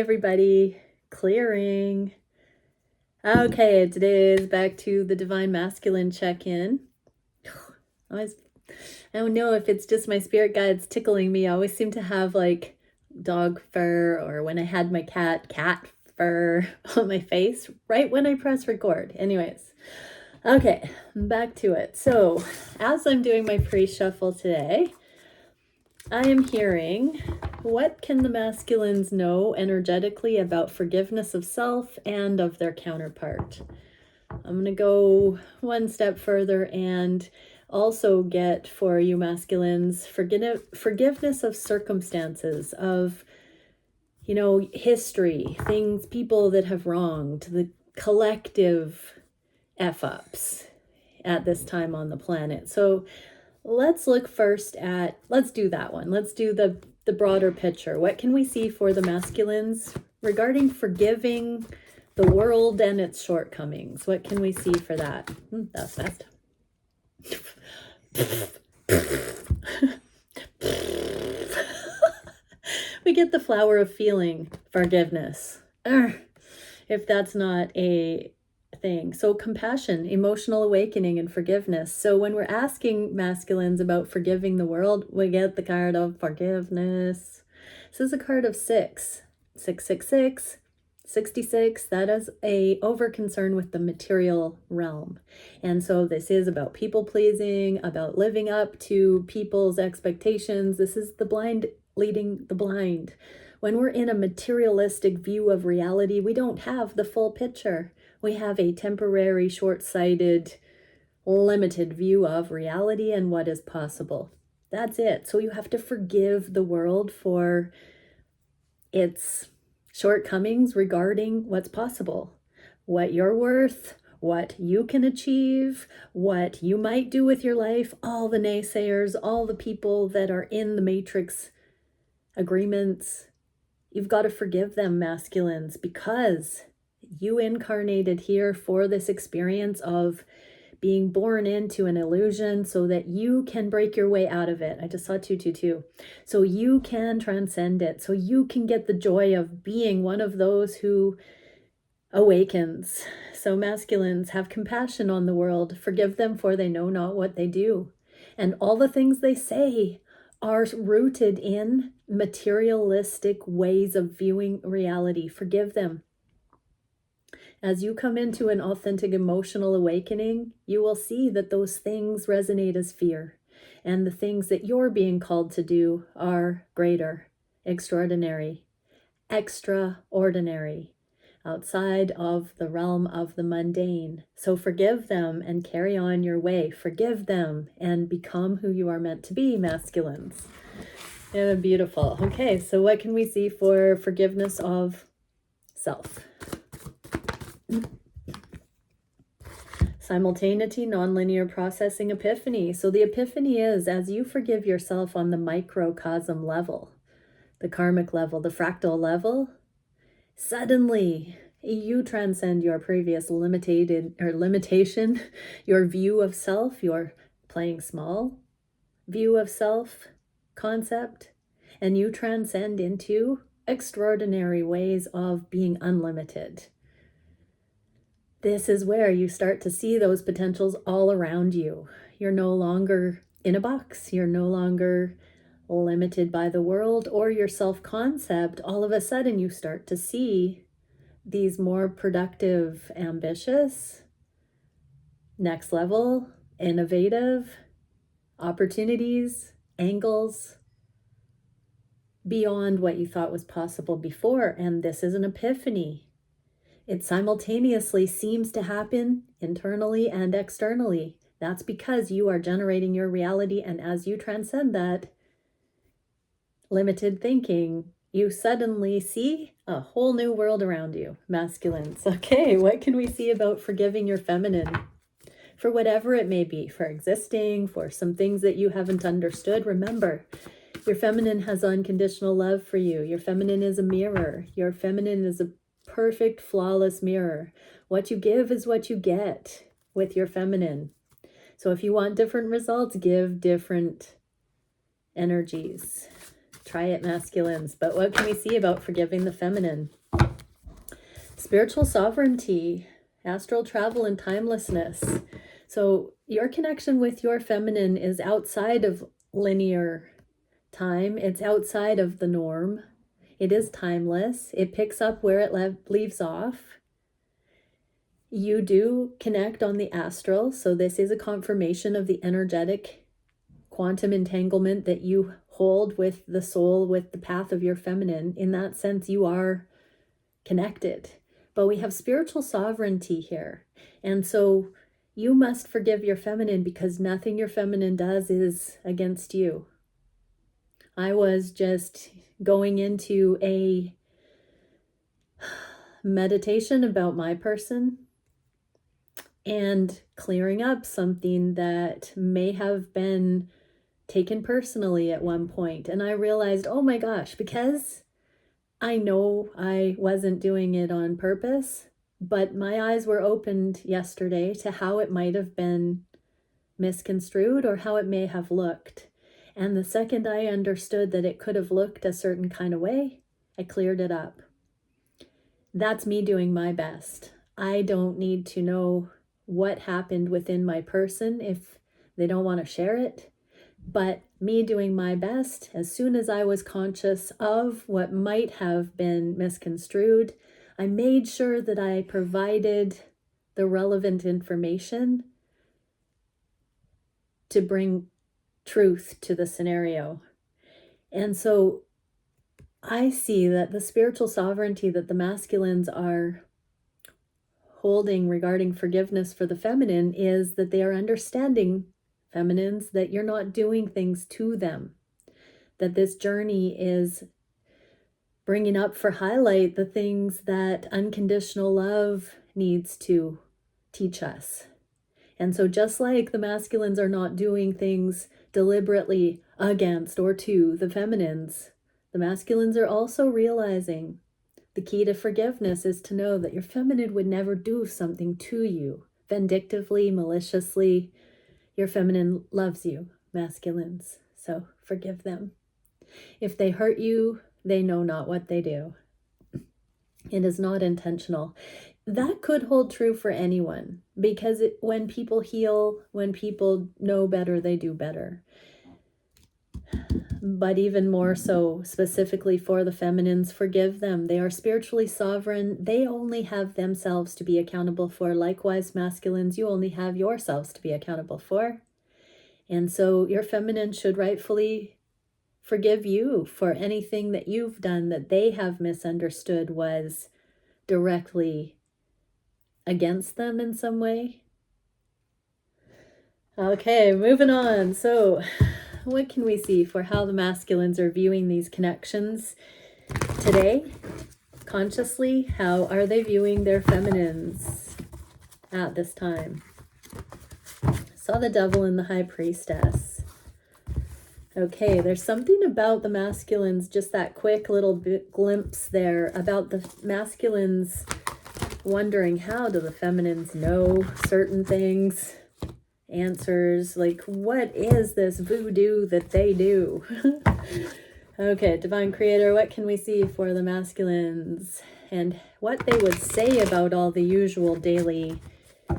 Everybody, clearing. Okay, today is back to the Divine Masculine check-in. I don't know if it's just my spirit guides tickling me. I always seem to have like dog fur, or when I had my cat fur on my face right when I press record. Anyways, okay, back to it. So as I'm doing my pre-shuffle today, I am hearing, what can the masculines know energetically about forgiveness of self and of their counterpart? I'm going to go one step further and also get for you masculines forgiveness of circumstances, of, history, things, people that have wronged, the collective F-ups at this time on the planet. So let's look first at, let's do that one. Let's do the broader picture. What can we see for the masculines regarding forgiving the world and its shortcomings? What can we see for that? That's fast. We get the flower of feeling, forgiveness. If that's not a thing. So compassion, emotional awakening, and forgiveness. So when we're asking masculines about forgiving the world, we get the card of forgiveness. This is a card of 666, 66. That is a over concern with the material realm. And so this is about people pleasing, about living up to people's expectations. This is the blind leading the blind. When we're in a materialistic view of reality, we don't have the full picture. We have a temporary, short-sighted, limited view of reality and what is possible. That's it. So you have to forgive the world for its shortcomings regarding what's possible, what you're worth, what you can achieve, what you might do with your life, all the naysayers, all the people that are in the matrix agreements. You've got to forgive them, masculines, because you incarnated here for this experience of being born into an illusion so that you can break your way out of it. I just saw 222. So you can transcend it. So you can get the joy of being one of those who awakens. So masculines, have compassion on the world. Forgive them, for they know not what they do. And all the things they say are rooted in materialistic ways of viewing reality. Forgive them. As you come into an authentic emotional awakening, you will see that those things resonate as fear, and the things that you're being called to do are greater, extraordinary, outside of the realm of the mundane. So forgive them and carry on your way. Forgive them and become who you are meant to be, masculines. Yeah, beautiful. Okay, so what can we see for forgiveness of self? Simultaneity, nonlinear processing, epiphany. So the epiphany is as you forgive yourself on the microcosm level, the karmic level, the fractal level, suddenly you transcend your previous limitation, your view of self, your playing small view of self concept, and you transcend into extraordinary ways of being unlimited. This is where you start to see those potentials all around you. You're no longer in a box. You're no longer limited by the world or your self-concept. All of a sudden, you start to see these more productive, ambitious, next level, innovative opportunities, angles beyond what you thought was possible before. And this is an epiphany. It simultaneously seems to happen internally and externally. That's because you are generating your reality, and as you transcend that limited thinking, you suddenly see a whole new world around you, masculines. Okay, what can we see about forgiving your feminine? For whatever it may be, for existing, for some things that you haven't understood. Remember, your feminine has unconditional love for you. Your feminine is a mirror. Your feminine is a perfect, flawless mirror. What you give is what you get with your feminine. So if you want different results, give different energies. Try it, masculines. But what can we see about forgiving the feminine? Spiritual sovereignty, astral travel, and timelessness. So your connection with your feminine is outside of linear time. It's outside of the norm. It is timeless. It picks up where it leaves off. You do connect on the astral. So this is a confirmation of the energetic quantum entanglement that you hold with the soul, with the path of your feminine. In that sense, you are connected. But we have spiritual sovereignty here. And so you must forgive your feminine because nothing your feminine does is against you. I was just going into a meditation about my person and clearing up something that may have been taken personally at one point. And I realized, oh my gosh, because I know I wasn't doing it on purpose, but my eyes were opened yesterday to how it might have been misconstrued or how it may have looked. And the second I understood that it could have looked a certain kind of way, I cleared it up. That's me doing my best. I don't need to know what happened within my person if they don't want to share it. But me doing my best, as soon as I was conscious of what might have been misconstrued, I made sure that I provided the relevant information to bring truth to the scenario. And so I see that the spiritual sovereignty that the masculines are holding regarding forgiveness for the feminine is that they are understanding, feminines, that you're not doing things to them, that this journey is bringing up for highlight the things that unconditional love needs to teach us. And so just like the masculines are not doing things deliberately against or to the feminines, the masculines are also realizing the key to forgiveness is to know that your feminine would never do something to you vindictively, maliciously. Your feminine loves you, masculines, so forgive them. If they hurt you, they know not what they do. It is not intentional. That could hold true for anyone, because when people heal, when people know better, they do better. But even more so, specifically for the feminines, forgive them. They are spiritually sovereign. They only have themselves to be accountable for. Likewise, masculines, you only have yourselves to be accountable for. And so your feminine should rightfully forgive you for anything that you've done that they have misunderstood was directly against them in some way. Okay, moving on. So what can we see for how the masculines are viewing these connections today? Consciously, how are they viewing their feminines at this time? Saw the devil and the high priestess. Okay, there's something about the masculines, just that quick little glimpse there about the masculines wondering, how do the feminines know certain things? Answers, like, what is this voodoo that they do? Okay, Divine Creator, what can we see for the masculines and what they would say about all the usual daily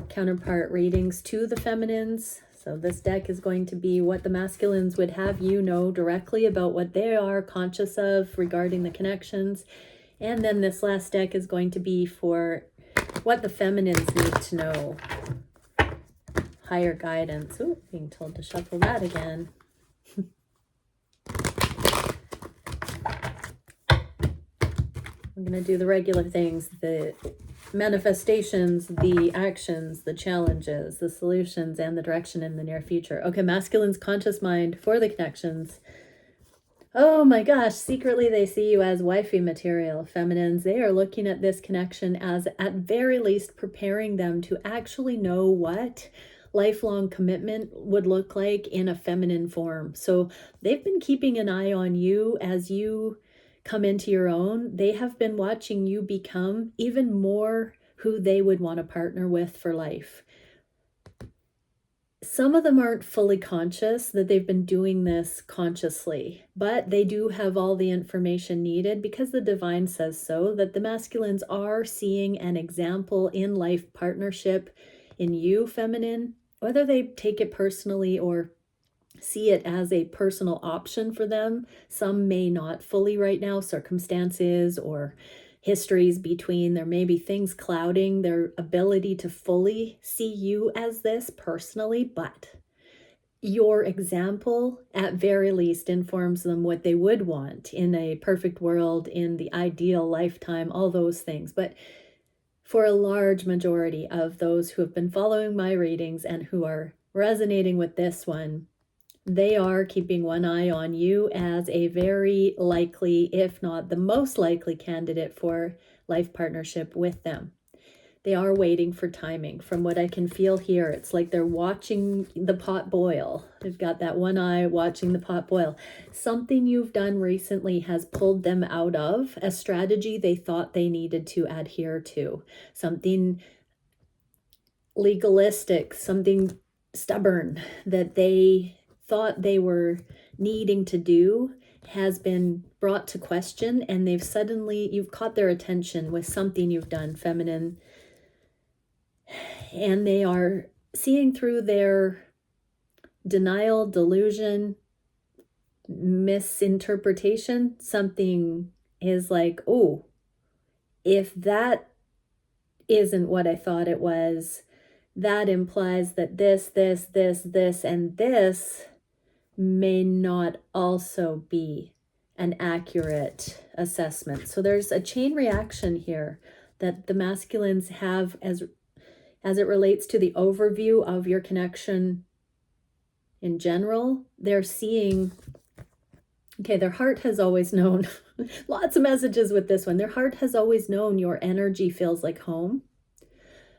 counterpart readings to the feminines? So this deck is going to be what the masculines would have you know directly about what they are conscious of regarding the connections. And then this last deck is going to be for what the feminines need to know. Higher guidance. Ooh, being told to shuffle that again. I'm going to do the regular things, the manifestations, the actions, the challenges, the solutions, and the direction in the near future. Okay, masculine's conscious mind for the connections. Oh my gosh, secretly they see you as wifey material. Feminines, they are looking at this connection as, at very least, preparing them to actually know what lifelong commitment would look like in a feminine form. So they've been keeping an eye on you as you come into your own. They have been watching you become even more who they would want to partner with for life. some of them aren't fully conscious that they've been doing this consciously, but they do have all the information needed because the divine says so, that the masculines are seeing an example in life partnership in you, feminine, whether they take it personally or see it as a personal option for them. Some may not fully right now, circumstances or histories between, there may be things clouding their ability to fully see you as this personally, but your example at very least informs them what they would want in a perfect world, in the ideal lifetime, all those things. But for a large majority of those who have been following my readings and who are resonating with this one, they are keeping one eye on you as a very likely, if not the most likely candidate for life partnership with them. They are waiting for timing. From what I can feel here, it's like they're watching the pot boil. They've got that one eye watching the pot boil. Something you've done recently has pulled them out of a strategy they thought they needed to adhere to. Something legalistic, something stubborn that they thought they were needing to do has been brought to question, and you've caught their attention with something you've done, feminine, and they are seeing through their denial, delusion, misinterpretation. Something is like, oh, if that isn't what I thought it was, that implies that this, and this may not also be an accurate assessment. So there's a chain reaction here that the masculines have as it relates to the overview of your connection in general. They're seeing, okay, their heart has always known, lots of messages with this one. Their heart has always known your energy feels like home,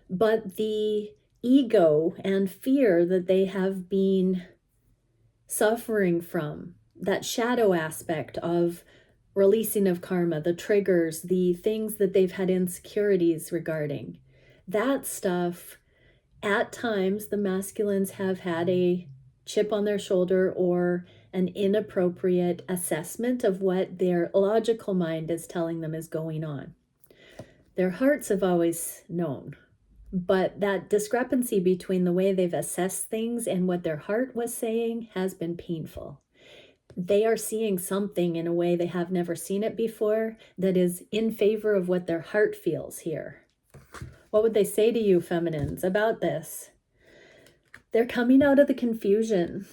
but the ego and fear that they have been suffering from, that shadow aspect of releasing of karma, the triggers, the things that they've had insecurities regarding, that stuff, at times the masculines have had a chip on their shoulder or an inappropriate assessment of what their logical mind is telling them is going on. Their hearts have always known, but that discrepancy between the way they've assessed things and what their heart was saying has been painful. They are seeing something in a way they have never seen it before that is in favor of what their heart feels here. What would they say to you, feminines, about this? They're coming out of the confusion.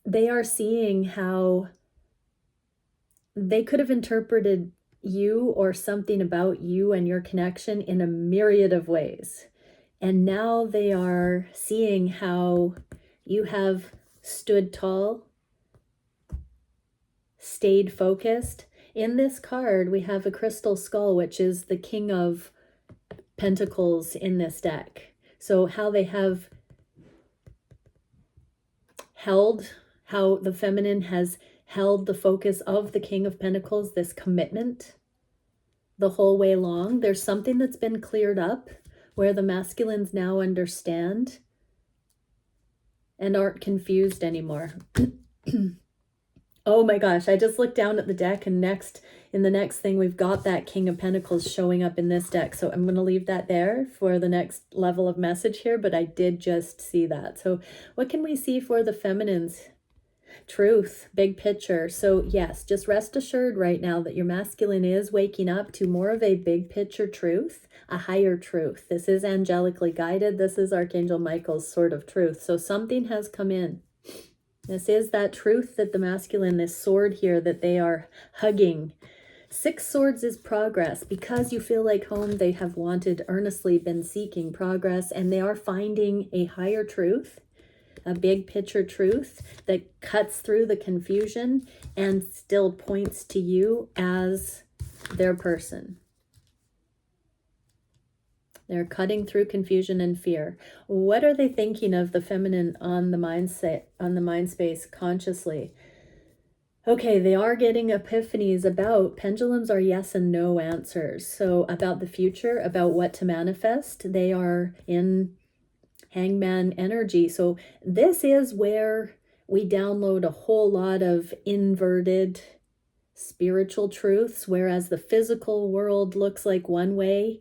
They are seeing how they could have interpreted you or something about you and your connection in a myriad of ways. And now they are seeing how you have stood tall, stayed focused. In this card, we have a crystal skull, which is the King of Pentacles in this deck. So how they have held, how the feminine has held the focus of the King of Pentacles, this commitment, the whole way along. There's something that's been cleared up where the masculines now understand and aren't confused anymore. Oh my gosh, I just looked down at the deck, and in the next thing we've got that King of Pentacles showing up in this deck. So I'm going to leave that there for the next level of message here, but I did just see that. So what can we see for the feminines? Truth, big picture. So yes, just rest assured right now that your masculine is waking up to more of a big picture truth, a higher truth. This is angelically guided. This is Archangel Michael's sort of truth. So something has come in. This is that truth that the masculine, this sword here that they are hugging. 6 swords is progress. Because you feel like home, they have wanted, earnestly been seeking progress, and they are finding a higher truth, a big picture truth that cuts through the confusion and still points to you as their person. They're cutting through confusion and fear. What are they thinking of the feminine on the mindset, on the mind space consciously? Okay, they are getting epiphanies about, pendulums are yes and no answers. So about the future, about what to manifest. They are in Hangman energy. So this is where we download a whole lot of inverted spiritual truths, whereas the physical world looks like one way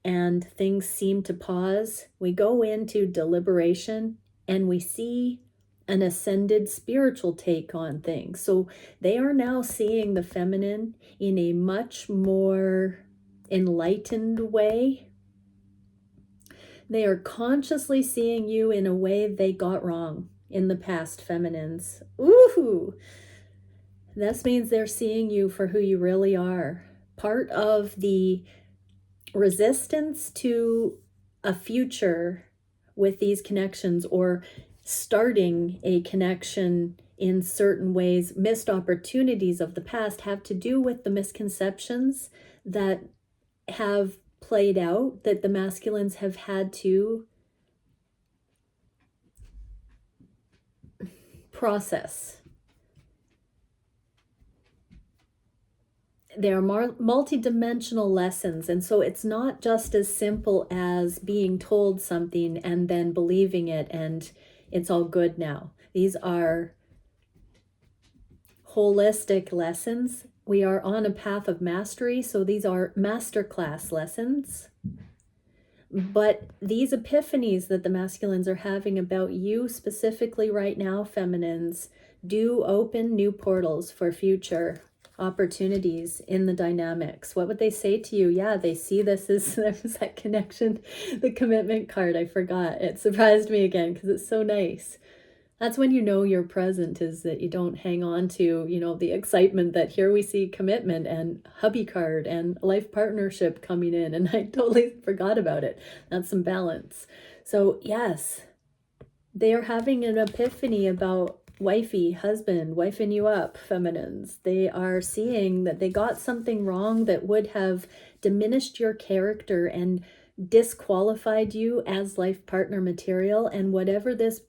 and things seem to pause. We go into deliberation and we see an ascended spiritual take on things. So they are now seeing the feminine in a much more enlightened way. They are consciously seeing you in a way they got wrong in the past, feminines. Ooh! This means they're seeing you for who you really are. Part of the resistance to a future with these connections, or starting a connection in certain ways, missed opportunities of the past, have to do with the misconceptions that have played out, that the masculines have had to process. They are multi-dimensional lessons, and so it's not just as simple as being told something and then believing it and it's all good now. These are holistic lessons. We are on a path of mastery, so these are masterclass lessons. But these epiphanies that the masculines are having about you specifically right now, feminines, do open new portals for future opportunities in the dynamics. What would they say to you? Yeah, they see this as, there's that connection, the commitment card. I forgot. It surprised me again because it's so nice. That's when you know you're present, is that you don't hang on to, the excitement that here we see commitment and hubby card and life partnership coming in, and I totally forgot about it. That's some balance. So yes, they are having an epiphany about wifey, husband, wifing you up, feminines. They are seeing that they got something wrong that would have diminished your character and disqualified you as life partner material, and whatever this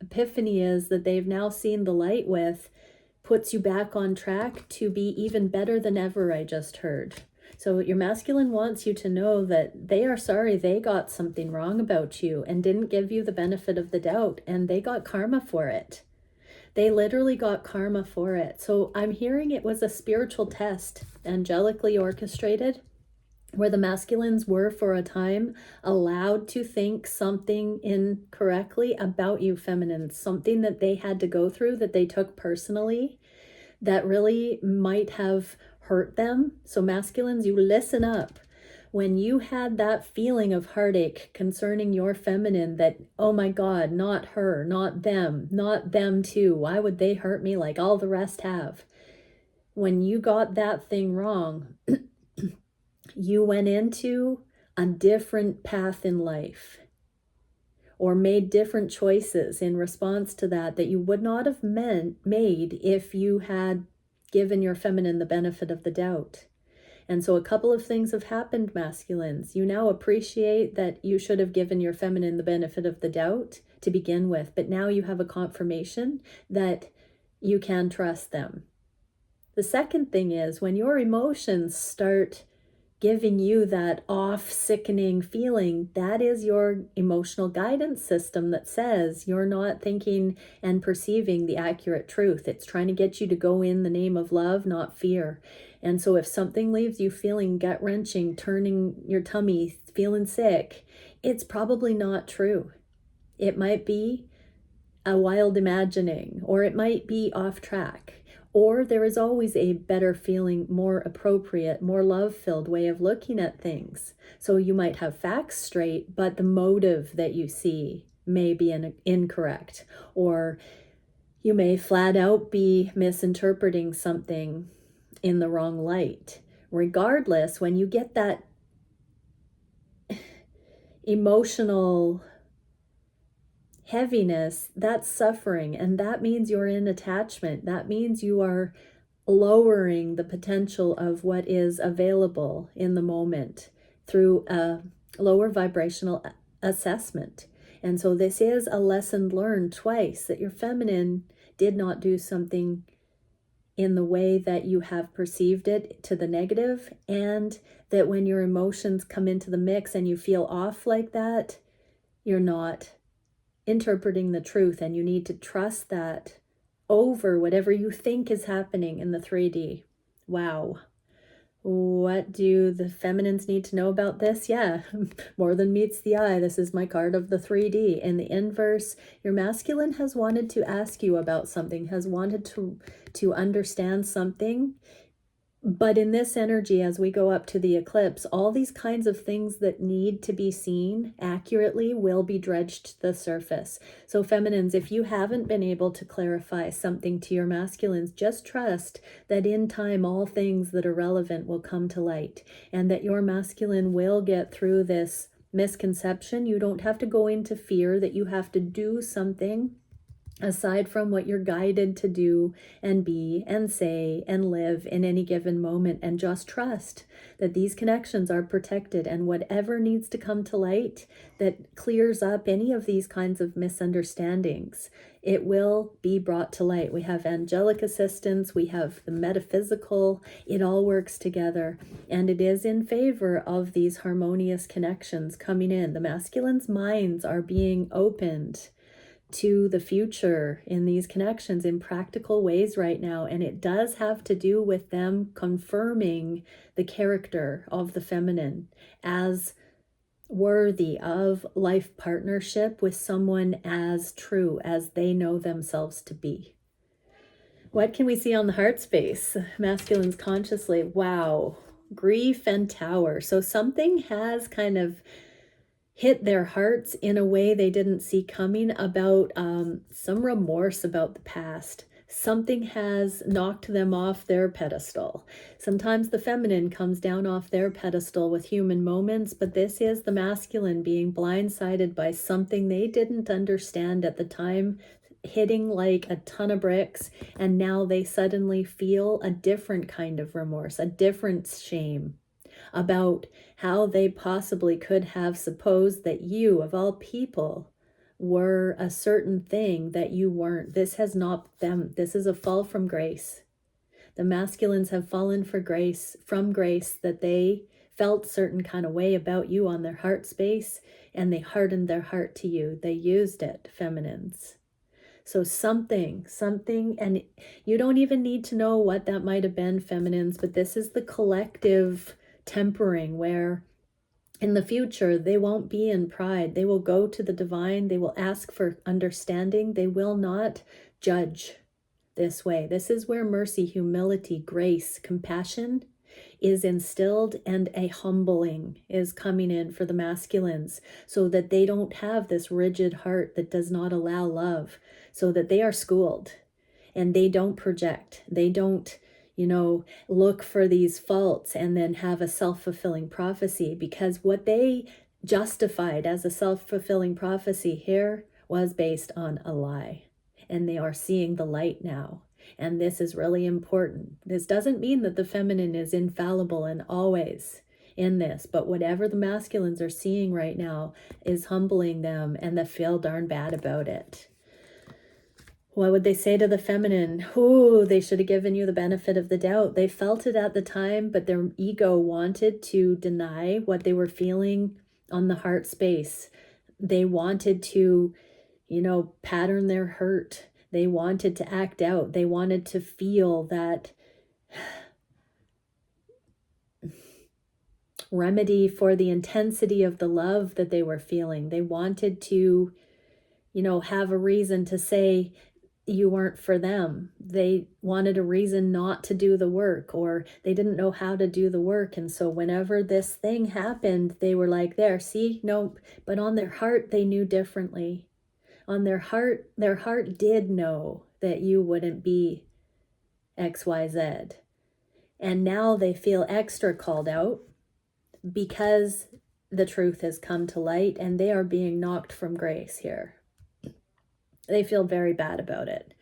epiphany is that they've now seen the light with puts you back on track to be even better than ever, I just heard. So your masculine wants you to know that they are sorry they got something wrong about you and didn't give you the benefit of the doubt, and they got karma for it. They literally got karma for it. So I'm hearing it was a spiritual test, angelically orchestrated, where the masculines were for a time allowed to think something incorrectly about you, feminines, something that they had to go through that they took personally that really might have hurt them. So masculines, you listen up. When you had that feeling of heartache concerning your feminine, that, oh my God, not her, not them too, why would they hurt me like all the rest have? When you got that thing wrong, you went into a different path in life, or made different choices in response to that you would not have made if you had given your feminine the benefit of the doubt. And so a couple of things have happened, masculines. You now appreciate that you should have given your feminine the benefit of the doubt to begin with, but now you have a confirmation that you can trust them. The second thing is, when your emotions start giving you that off, sickening feeling, that is your emotional guidance system that says you're not thinking and perceiving the accurate truth. It's trying to get you to go in the name of love, not fear. And so if something leaves you feeling gut-wrenching, turning your tummy, feeling sick, it's probably not true. It might be a wild imagining, or it might be off track. Or there is always a better feeling, more appropriate, more love-filled way of looking at things. So you might have facts straight, but the motive that you see may be incorrect. Or you may flat out be misinterpreting something in the wrong light. Regardless, when you get that emotional heaviness, that's suffering, and that means you're in attachment. That means you are lowering the potential of what is available in the moment through a lower vibrational assessment. And so this is a lesson learned twice, that your feminine did not do something in the way that you have perceived it to the negative, and that when your emotions come into the mix and you feel off like that, you're not interpreting the truth, and you need to trust that over whatever you think is happening in the 3D. Wow. What do the feminines need to know about this? Yeah, more than meets the eye. This is my card of the 3D. In the inverse, your masculine has wanted to ask you about something, has wanted to understand something. But in this energy, as we go up to the eclipse, all these kinds of things that need to be seen accurately will be dredged to the surface. So feminines, if you haven't been able to clarify something to your masculines, just trust that in time, all things that are relevant will come to light, and that your masculine will get through this misconception. You don't have to go into fear that you have to do something aside from what you're guided to do and be and say and live in any given moment, and just trust that these connections are protected, and whatever needs to come to light that clears up any of these kinds of misunderstandings, it will be brought to light. We have angelic assistance, we have the metaphysical, it all works together, and it is in favor of these harmonious connections coming in. The masculine's minds are being opened to the future in these connections in practical ways right now, and it does have to do with them confirming the character of the feminine as worthy of life partnership with someone as true as they know themselves to be. What can we see on the heart space? Masculines consciously. Wow. Grief and Tower. So something has kind of hit their hearts in a way they didn't see coming about some remorse about the past. Something has knocked them off their pedestal. Sometimes the feminine comes down off their pedestal with human moments, but this is the masculine being blindsided by something they didn't understand at the time, hitting like a ton of bricks, and now they suddenly feel a different kind of remorse, a different shame about how they possibly could have supposed that you, of all people, were a certain thing that you weren't. This has not them. This is a fall from grace. The masculines have fallen from grace that they felt certain kind of way about you on their heart space, and they hardened their heart to you. They used it, feminines. So something, and you don't even need to know what that might have been, feminines, but this is the collective tempering where in the future they won't be in pride. They will go to the divine. They will ask for understanding. They will not judge this way. This is where mercy, humility, grace, compassion is instilled, and a humbling is coming in for the masculines so that they don't have this rigid heart that does not allow love, so that they are schooled and they don't project. They don't look for these faults and then have a self-fulfilling prophecy, because what they justified as a self-fulfilling prophecy here was based on a lie, and they are seeing the light now. And this is really important. This doesn't mean that the feminine is infallible and always in this, but whatever the masculines are seeing right now is humbling them, and they feel darn bad about it. What would they say to the feminine? They should have given you the benefit of the doubt. They felt it at the time, but their ego wanted to deny what they were feeling on the heart space. They wanted to, pattern their hurt. They wanted to act out. They wanted to feel that remedy for the intensity of the love that they were feeling. They wanted to, have a reason to say you weren't for them. They wanted a reason not to do the work, or they didn't know how to do the work. And so whenever this thing happened, they were like, there, see, nope. But on their heart, they knew differently. On their heart did know that you wouldn't be XYZ. And now they feel extra called out because the truth has come to light, and they are being knocked from grace here. They feel very bad about it.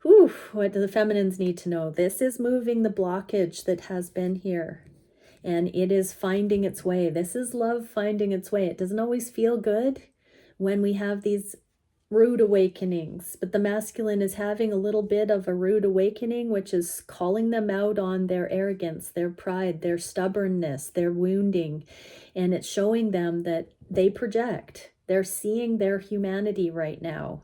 What do the feminines need to know? This is moving the blockage that has been here, and it is finding its way. This is love finding its way. It doesn't always feel good when we have these rude awakenings, but the masculine is having a little bit of a rude awakening, which is calling them out on their arrogance, their pride, their stubbornness, their wounding, and it's showing them that they project. They're seeing their humanity right now.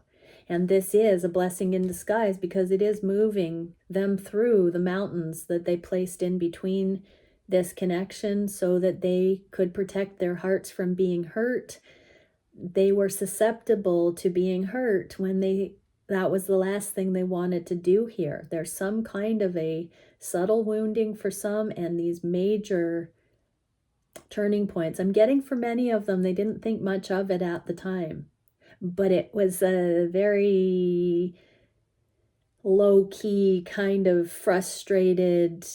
And this is a blessing in disguise because it is moving them through the mountains that they placed in between this connection so that they could protect their hearts from being hurt. They were susceptible to being hurt when that was the last thing they wanted to do here. There's some kind of a subtle wounding for some and these major turning points. I'm getting for many of them, they didn't think much of it at the time, but it was a very low-key kind of frustrated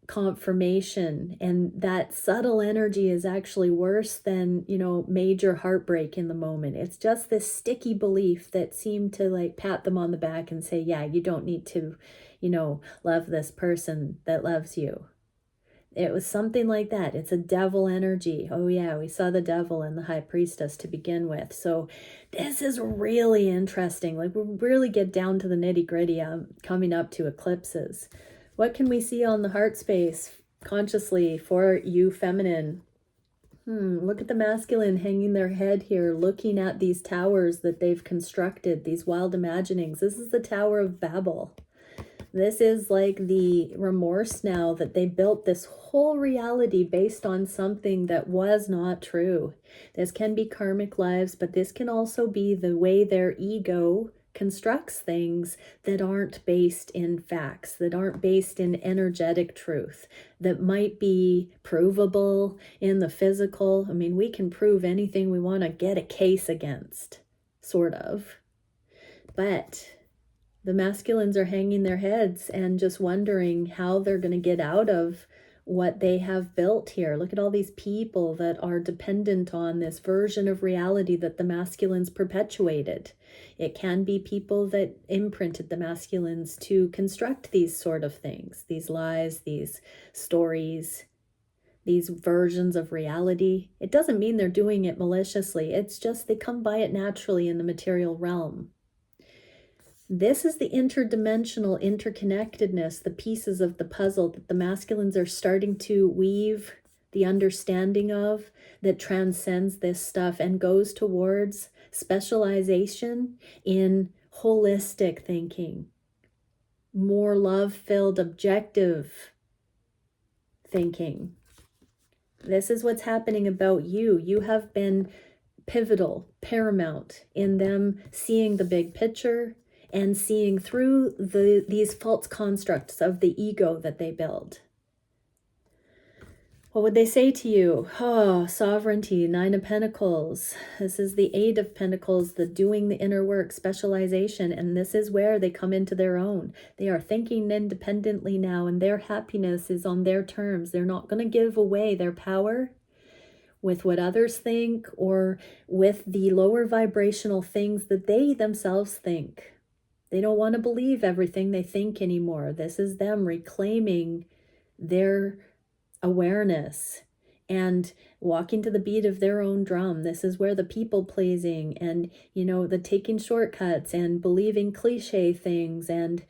confirmation, and that subtle energy is actually worse than, you know, major heartbreak in the moment. It's just this sticky belief that seemed to like pat them on the back and say, yeah, you don't need to, you know, love this person that loves you. It was something like that. It's a devil energy. Oh yeah, we saw the devil and the high priestess to begin with. So this is really interesting. Like, we really get down to the nitty gritty coming up to eclipses. What can we see on the heart space consciously for you feminine? Look at the masculine hanging their head here, looking at these towers that they've constructed, these wild imaginings. This is the Tower of Babel. This is like the remorse now that they built this whole reality based on something that was not true. This can be karmic lives, but this can also be the way their ego constructs things that aren't based in facts, that aren't based in energetic truth, that might be provable in the physical. I mean, we can prove anything we want to get a case against, sort of. But the masculines are hanging their heads and just wondering how they're going to get out of what they have built here. Look at all these people that are dependent on this version of reality that the masculines perpetuated. It can be people that imprinted the masculines to construct these sort of things, these lies, these stories, these versions of reality. It doesn't mean they're doing it maliciously. It's just they come by it naturally in the material realm. This is the interdimensional interconnectedness, the pieces of the puzzle that the masculines are starting to weave the understanding of, that transcends this stuff and goes towards specialization in holistic thinking, more love-filled, objective thinking. This is what's happening about you. You have been pivotal, paramount in them seeing the big picture and seeing through these false constructs of the ego that they build. What would they say to you? Oh, sovereignty, Nine of Pentacles. This is the Eight of Pentacles, the doing the inner work, specialization, and this is where they come into their own. They are thinking independently now, and their happiness is on their terms. They're not going to give away their power with what others think or with the lower vibrational things that they themselves think. They don't want to believe everything they think anymore. This is them reclaiming their awareness and walking to the beat of their own drum. This is where the people pleasing and, you know, the taking shortcuts and believing cliche things and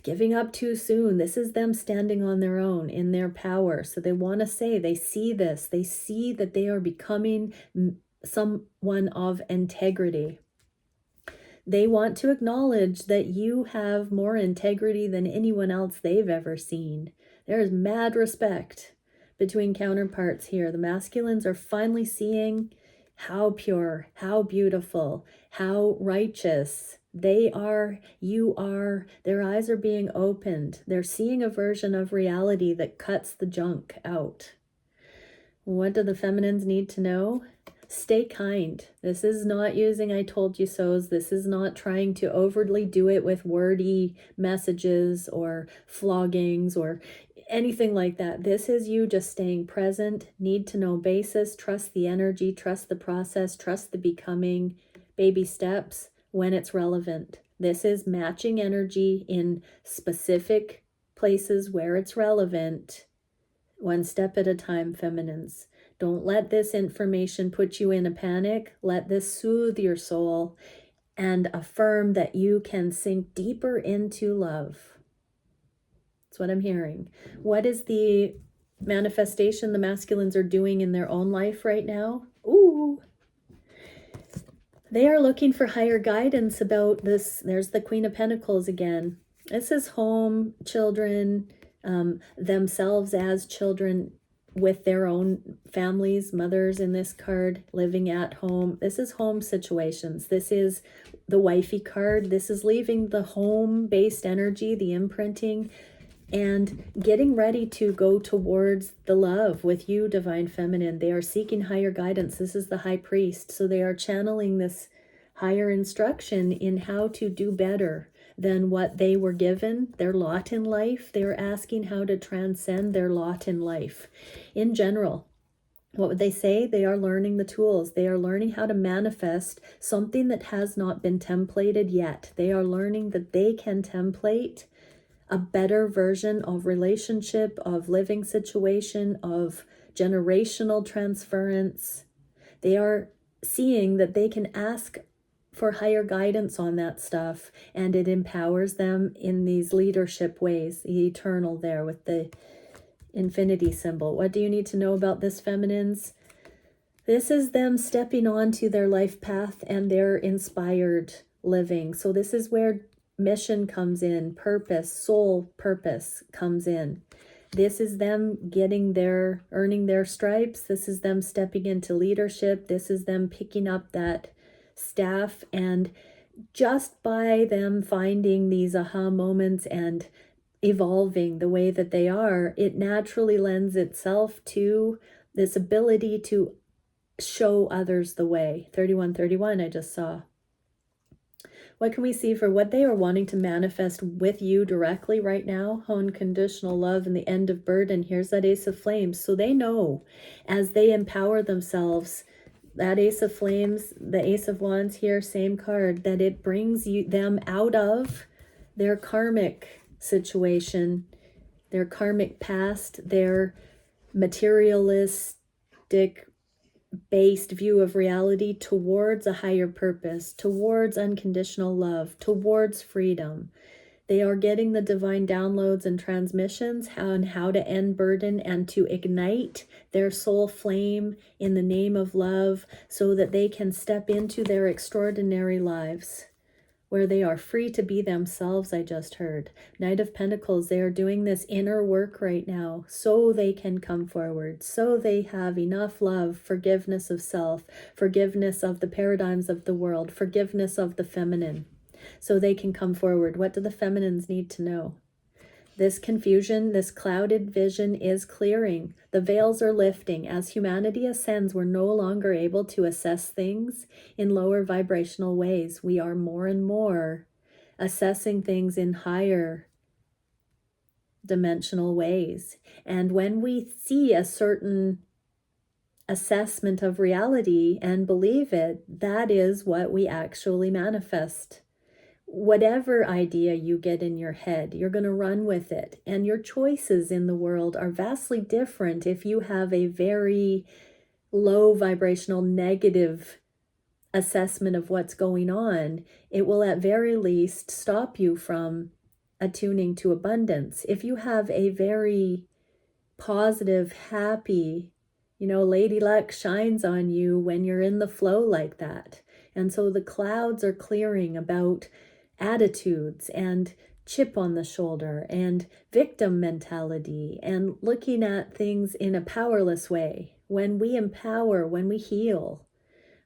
giving up too soon. This is them standing on their own in their power. So they want to say, they see this, they see that they are becoming someone of integrity. They want to acknowledge that you have more integrity than anyone else they've ever seen. There is mad respect between counterparts here. The masculines are finally seeing how pure, how beautiful, how righteous they are, you are. Their eyes are being opened. They're seeing a version of reality that cuts the junk out. What do the feminines need to know? Stay kind. This is not using I told you so's. This is not trying to overtly do it with wordy messages or floggings or anything like that. This is you just staying present, need to know basis, trust the energy, trust the process, trust the becoming, baby steps when it's relevant. This is matching energy in specific places where it's relevant, one step at a time, feminines. Don't let this information put you in a panic. Let this soothe your soul and affirm that you can sink deeper into love. That's what I'm hearing. What is the manifestation the masculines are doing in their own life right now? Ooh, They are looking for higher guidance about this. There's the Queen of Pentacles again. This is home, children, themselves as children with their own families, mothers in this card, living at home. This is home situations. This is the wifey card. This is leaving the home-based energy, the imprinting, and getting ready to go towards the love with you, Divine Feminine. They are seeking higher guidance. This is the High Priest. So they are channeling this higher instruction in how to do better than what they were given, their lot in life. They are asking how to transcend their lot in life. In general, what would they say? They are learning the tools. They are learning how to manifest something that has not been templated yet. They are learning that they can template a better version of relationship, of living situation, of generational transference. They are seeing that they can ask for higher guidance on that stuff, and it empowers them in these leadership ways. The eternal there with the infinity symbol. What do you need to know about this, feminines? This is them stepping onto their life path and their inspired living. So this is where mission comes in, purpose, soul purpose comes in. This is them earning their stripes. This is them stepping into leadership. This is them picking up that staff, and just by them finding these aha moments and evolving the way that they are, it naturally lends itself to this ability to show others the way. 3131 I just saw. What can we see for what they are wanting to manifest with you directly right now? Unconditional love and the end of burden. Here's that Ace of Flames. So they know as they empower themselves, that Ace of Flames, the Ace of Wands here, same card, that it brings them out of their karmic situation, their karmic past, their materialistic based view of reality towards a higher purpose, towards unconditional love, towards freedom. They are getting the divine downloads and transmissions on how to end burden and to ignite their soul flame in the name of love so that they can step into their extraordinary lives where they are free to be themselves. I just heard. Knight of Pentacles, they are doing this inner work right now so they can come forward, so they have enough love, forgiveness of self, forgiveness of the paradigms of the world, forgiveness of the feminine, so they can come forward. What do the feminines need to know? This confusion, this clouded vision is clearing. The veils are lifting. As humanity ascends, we're no longer able to assess things in lower vibrational ways. We are more and more assessing things in higher dimensional ways. And when we see a certain assessment of reality and believe it, that is what we actually manifest. Whatever idea you get in your head, you're going to run with it. And your choices in the world are vastly different if you have a very low vibrational negative assessment of what's going on. It will at very least stop you from attuning to abundance. If you have a very positive, happy, Lady Luck shines on you when you're in the flow like that. And so the clouds are clearing about attitudes and chip on the shoulder and victim mentality and looking at things in a powerless way. When we empower, when we heal,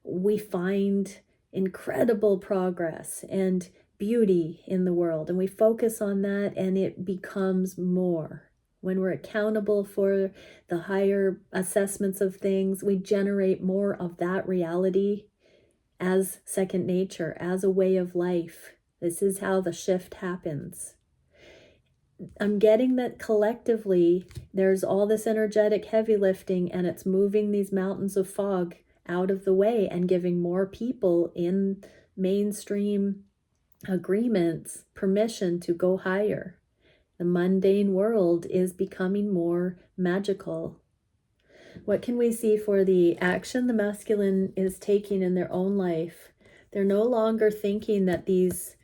we find incredible progress and beauty in the world, and we focus on that, and it becomes more. When we're accountable for the higher assessments of things, we generate more of that reality as second nature, as a way of life. This is how the shift happens. I'm getting that collectively there's all this energetic heavy lifting, and it's moving these mountains of fog out of the way and giving more people in mainstream agreements permission to go higher. The mundane world is becoming more magical. What can we see for the action the masculine is taking in their own life? They're no longer thinking that these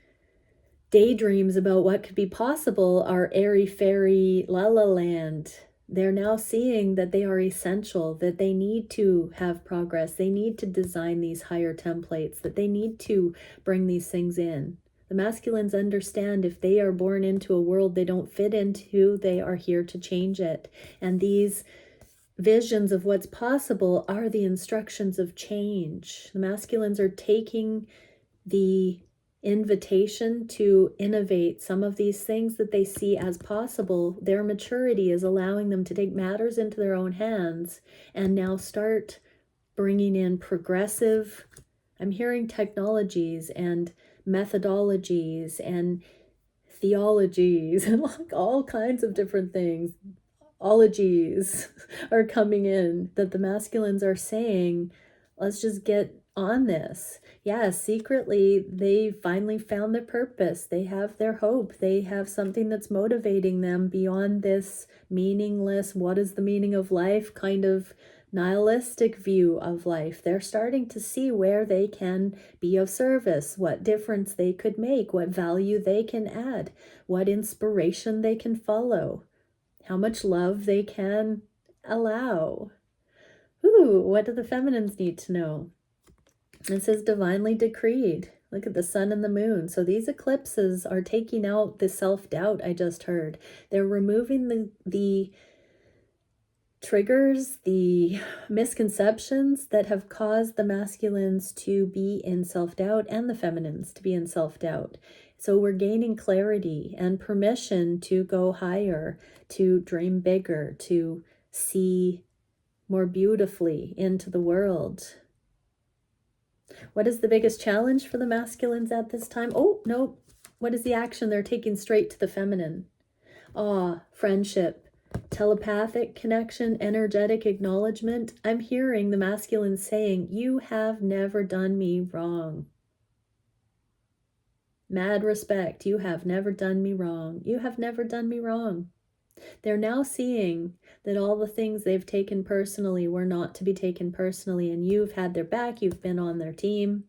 daydreams about what could be possible are airy-fairy la la land They're now seeing that they are essential, that they need to have progress, they need to design these higher templates, that they need to bring these things in. The masculines understand if they are born into a world they don't fit into, they are here to change it. And these visions of what's possible are the instructions of change. The masculines are taking the invitation to innovate some of these things that they see as possible. Their maturity is allowing them to take matters into their own hands and now start bringing in progressive, I'm hearing technologies and methodologies and theologies and like all kinds of different things. Ologies are coming in that the masculines are saying, let's just get on this. Yeah, secretly, they finally found their purpose. They have their hope. They have something that's motivating them beyond this meaningless, what is the meaning of life kind of nihilistic view of life. They're starting to see where they can be of service, what difference they could make, what value they can add, what inspiration they can follow, how much love they can allow. Ooh, what do the feminines need to know? It says divinely decreed. Look at the sun and the moon. So these eclipses are taking out the self-doubt I just heard. They're removing the triggers, the misconceptions that have caused the masculines to be in self-doubt and the feminines to be in self-doubt. So we're gaining clarity and permission to go higher, to dream bigger, to see more beautifully into the world. What is the biggest challenge for the masculines at this time? Oh, no. What is the action they're taking straight to the feminine? Friendship, telepathic connection, energetic acknowledgement. I'm hearing the masculine saying, you have never done me wrong. Mad respect. You have never done me wrong. You have never done me wrong. They're now seeing that all the things they've taken personally were not to be taken personally, and you've had their back, you've been on their team.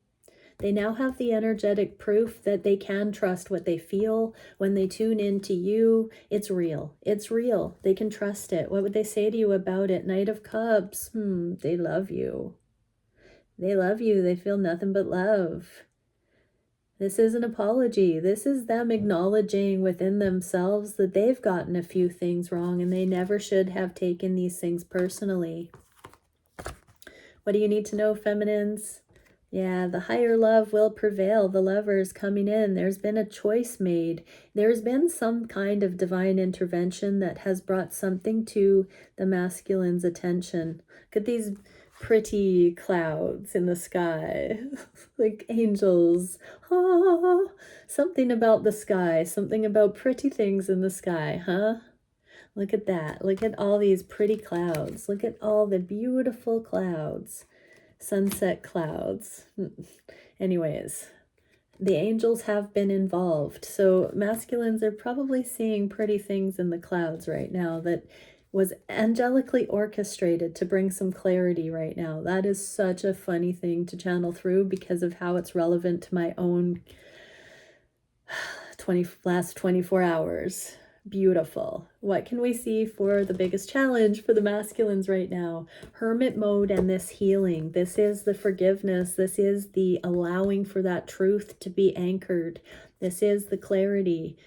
They now have the energetic proof that they can trust what they feel. When they tune into you, it's real. It's real. They can trust it. What would they say to you about it? Knight of Cups. They love you. They love you. They feel nothing but love. This is an apology. This is them acknowledging within themselves that they've gotten a few things wrong and they never should have taken these things personally. What do you need to know, feminines? Yeah, the higher love will prevail. The lovers coming in. There's been a choice made. There's been some kind of divine intervention that has brought something to the masculine's attention. Look at these pretty clouds in the sky, like angels. Something about the sky, something about pretty things in the sky, huh? Look at that. Look at all these pretty clouds. Look at all the beautiful clouds. Sunset clouds. Anyways, the angels have been involved. So masculines are probably seeing pretty things in the clouds right now that was angelically orchestrated to bring some clarity right now. That is such a funny thing to channel through because of how it's relevant to my own last 24 hours. Beautiful. What can we see for the biggest challenge for the masculines right now? Hermit mode and this healing. This is the forgiveness. This is the allowing for that truth to be anchored. This is the clarity.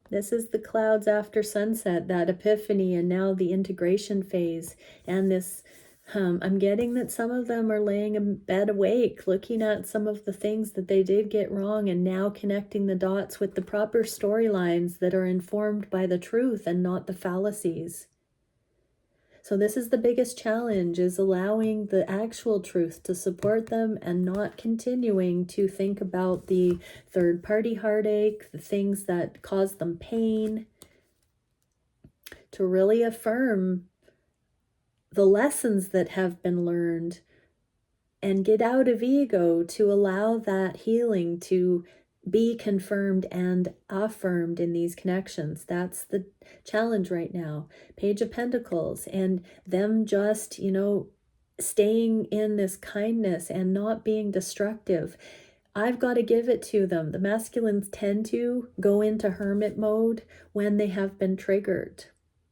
This is the clouds after sunset, that epiphany, and now the integration phase. And this, I'm getting that some of them are laying in bed awake, looking at some of the things that they did get wrong and now connecting the dots with the proper storylines that are informed by the truth and not the fallacies. So this is the biggest challenge, is allowing the actual truth to support them and not continuing to think about the third-party heartache, the things that cause them pain, to really affirm the lessons that have been learned and get out of ego to allow that healing to be confirmed and affirmed in these connections. That's the challenge right now. Page of Pentacles, and them just, staying in this kindness and not being destructive. I've got to give it to them. The masculines tend to go into hermit mode when they have been triggered.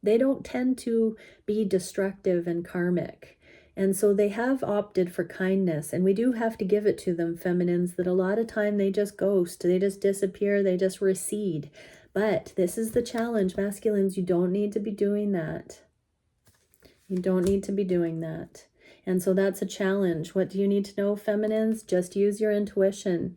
They don't tend to be destructive and karmic. And so they have opted for kindness, and we do have to give it to them, feminines, that a lot of time they just ghost, they just disappear, they just recede. But this is the challenge, masculines, you don't need to be doing that. You don't need to be doing that. And so that's a challenge. What do you need to know, feminines? Just use your intuition.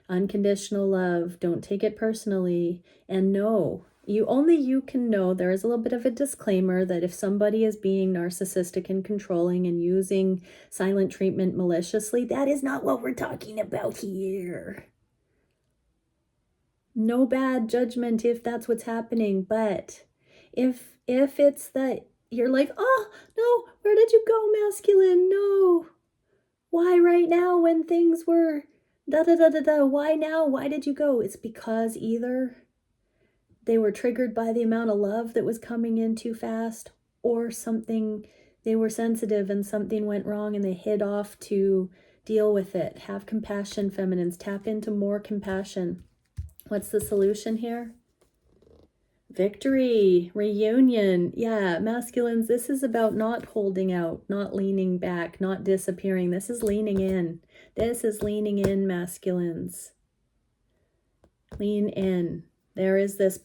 Unconditional love. Don't take it personally. And know, you can know. There is a little bit of a disclaimer that if somebody is being narcissistic and controlling and using silent treatment maliciously, that is not what we're talking about here. No bad judgment if that's what's happening, but if it's that you're like, oh, no, where did you go, masculine? No. Why right now when things were da-da-da-da-da? Why now? Why did you go? It's because either they were triggered by the amount of love that was coming in too fast, or something, they were sensitive and something went wrong and they hid off to deal with it. Have compassion, feminines. Tap into more compassion. What's the solution here? Victory, reunion. Yeah, masculines, this is about not holding out, not leaning back, not disappearing. This is leaning in. This is leaning in, masculines. Lean in. There is this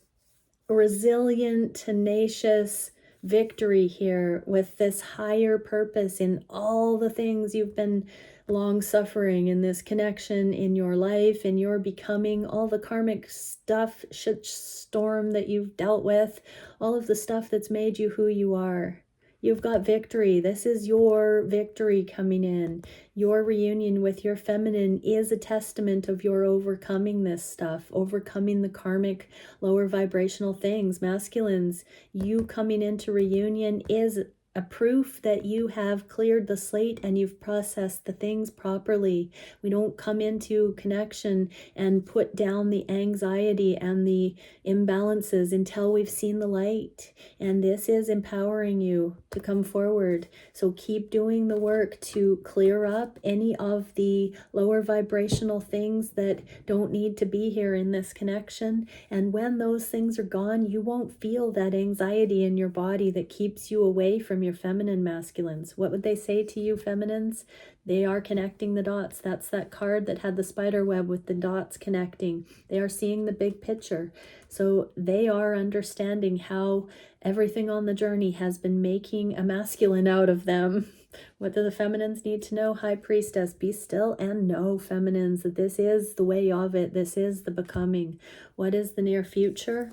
resilient, tenacious victory here with this higher purpose in all the things you've been long suffering, in this connection in your life, in your becoming, all the karmic stuff, shit storm that you've dealt with, all of the stuff that's made you who you are. You've got victory. This is your victory coming in. Your reunion with your feminine is a testament of your overcoming this stuff, overcoming the karmic lower vibrational things. Masculines, you coming into reunion is a proof that you have cleared the slate and you've processed the things properly. We don't come into connection and put down the anxiety and the imbalances until we've seen the light. And this is empowering you to come forward. So keep doing the work to clear up any of the lower vibrational things that don't need to be here in this connection. And when those things are gone, you won't feel that anxiety in your body that keeps you away from your feminine, masculines. What would they say to you, feminines? They are connecting the dots. That's that card that had the spider web with the dots connecting. They are seeing the big picture. So they are understanding how everything on the journey has been making a masculine out of them. What do the feminines need to know? High Priestess, be still and know, feminines, that this is the way of it. This is the becoming. What is the near future?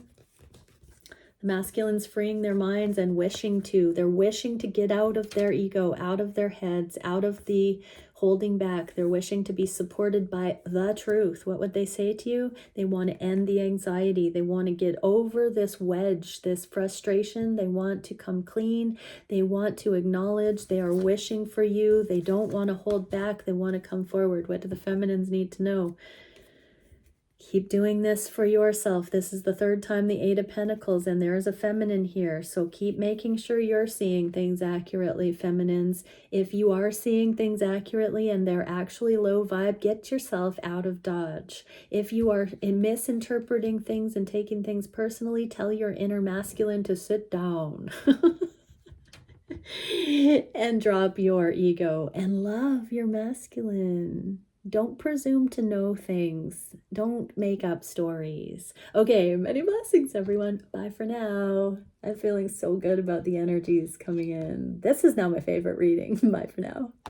The masculines freeing their minds and wishing to. They're wishing to get out of their ego, out of their heads, out of the holding back. They're wishing to be supported by the truth. What would they say to you? They want to end the anxiety. They want to get over this wedge, this frustration. They want to come clean. They want to acknowledge. They are wishing for you. They don't want to hold back. They want to come forward. What do the feminines need to know? Keep doing this for yourself. This is the third time the Eight of Pentacles, and there is a feminine here. So keep making sure you're seeing things accurately, feminines. If you are seeing things accurately and they're actually low vibe, get yourself out of dodge. If you are misinterpreting things and taking things personally, tell your inner masculine to sit down. And drop your ego and love your masculine. Don't presume to know things. Don't make up stories. Okay, many blessings, everyone. Bye for now. I'm feeling so good about the energies coming in. This is now my favorite reading. Bye for now.